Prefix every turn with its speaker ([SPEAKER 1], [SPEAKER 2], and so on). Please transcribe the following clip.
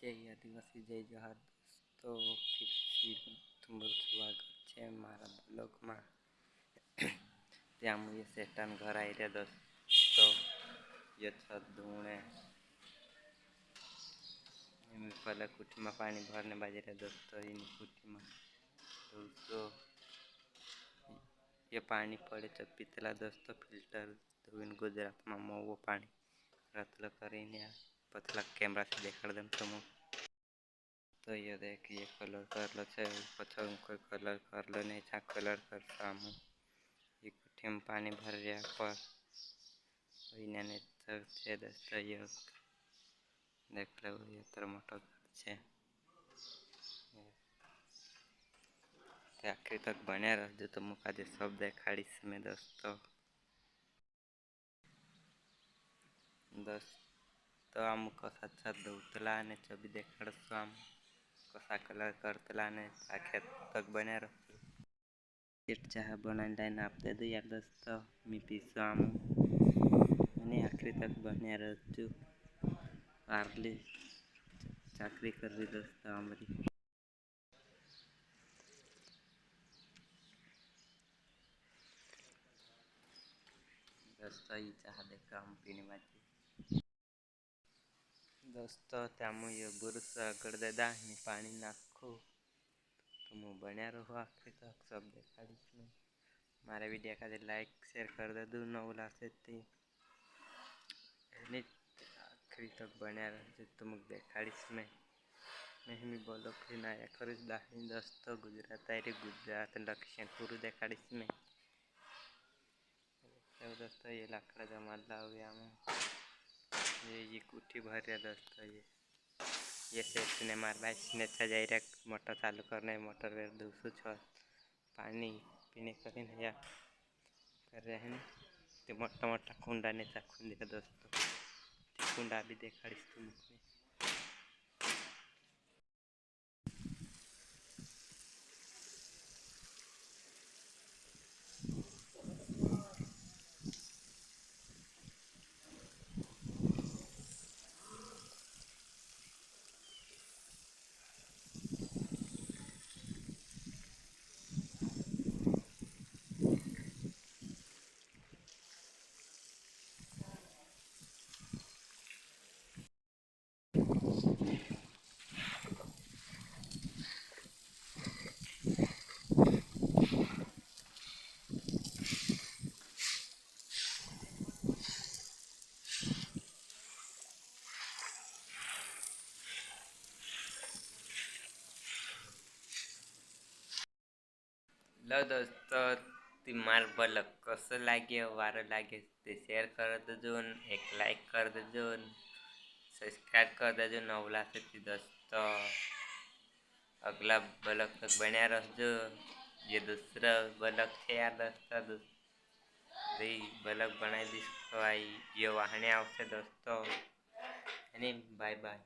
[SPEAKER 1] जय आदिवासी जय जोहार दोस्तों, फिर तुम्हाરું સ્વાગત છે મારા બ્લોગમાં। ત્યાં મુझे सेटन घर आई रहे दोस्तों, ये छत धूणे पहले कुटी में पानी भरने बाजे रहे दोस्तों। इन कुटी में दोस्तों ये पानी पड़े तो पीतला दोस्तों, फिल्टर धोइन गुजरात में वो पानी रतल करीने पतला कैमरा से देखाड़ दें तो ये देख ये कलर कर लो छे, पछो कोई कलर कर लो नहीं छा कलर कर सामू ये कुठी में पानी भर रहा पर इन्हें छे दोस्तों। ये देख लो ये तर मोटो छे, आखिर तक बने रहो तो मुझे आज सब देखाड़ीश मैं दोस्तों। दोस्तों आम कसा छत धोतला ने छबी देखाड़शो, आम कसा कलर करतला ने आखिर तक बने रहो। एक चाह बना लाइन आप दे दो यार दोस्तों, मी पीसो आम आखिर तक बने रहो। आरली चाकरी कर रही दोस्तों हमारी दोस्तों। ये चाह देखो हम पीने बाजी दोस्तों, त्या मुझे बुरुस कर दे दा पानी नाखो तो मुँह बने रहो आखिर तक सब देखाड़ीश मैं। मारे वीडियो का लाइक शेयर कर दे दू नवला से आखिर तक बने रहो तो मुझे देखाड़ीश मैं भी बोलो फिर नया करीश दाही दोस्तों। गुजरात आई रही गुजरात लक्ष्य पूरा देखाड़ीश मैं दोस्तों। ये लाकड़ा जमा लावे हमें ये कुठी भर रहा दोस्तों। ये सेट ने मार भाई ने अच्छा जा रहा मोटर चालू करने मोटर वेर 206 पानी पीने करीने या कर रहे हैं तो मोटा मोटा कुंडा ने चाखून दिया दोस्तों। कुंडा भी देखाड़ीश तुमको। लो दोस्तों ती मार ब्लॉग कसं लागे वारं लागे ते शेयर कर देजो, एक लाइक कर देजो, सब्सक्राइब कर देजो नवला से दोस्तों। अगला ब्लॉग तक बने रहो। ये दूसरा ब्लॉग है यार दोस्तों, ब्लॉग बनाई दी ये वाहने आवશે दोस्तों। Bye bye.